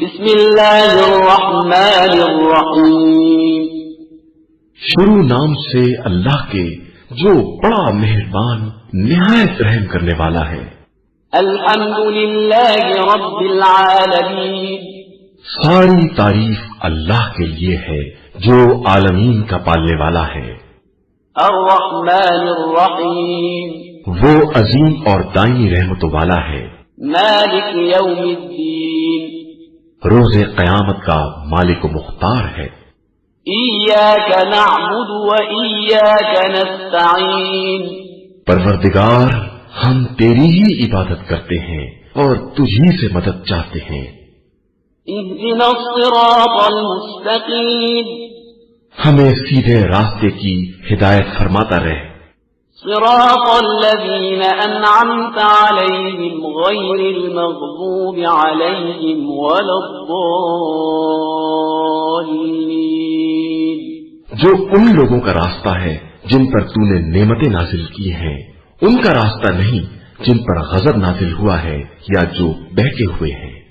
بسم اللہ الرحمن الرحیم شروع نام سے اللہ کے جو بڑا مہربان نہایت رحم کرنے والا ہے۔ الحمد للہ رب العالمین ساری تعریف اللہ کے لیے ہے جو عالمین کا پالنے والا ہے۔ الرحمن الرحیم وہ عظیم اور دائمی رحمتوں والا ہے۔ مالک یوم الدین روز قیامت کا مالک و مختار ہے۔ ایاک نعبد و ایاک نستعین پروردگار ہم تیری ہی عبادت کرتے ہیں اور تجھی سے مدد چاہتے ہیں۔ اہدنا الصراط المستقیم ہمیں سیدھے راستے کی ہدایت فرماتا رہے۔ صراط الذین انعمت علیہم غیر المغضوب علیہم ولا الضالین جو ان لوگوں کا راستہ ہے جن پر تو نے نعمتیں نازل کی ہیں، ان کا راستہ نہیں جن پر غضب نازل ہوا ہے یا جو بہکے ہوئے ہیں۔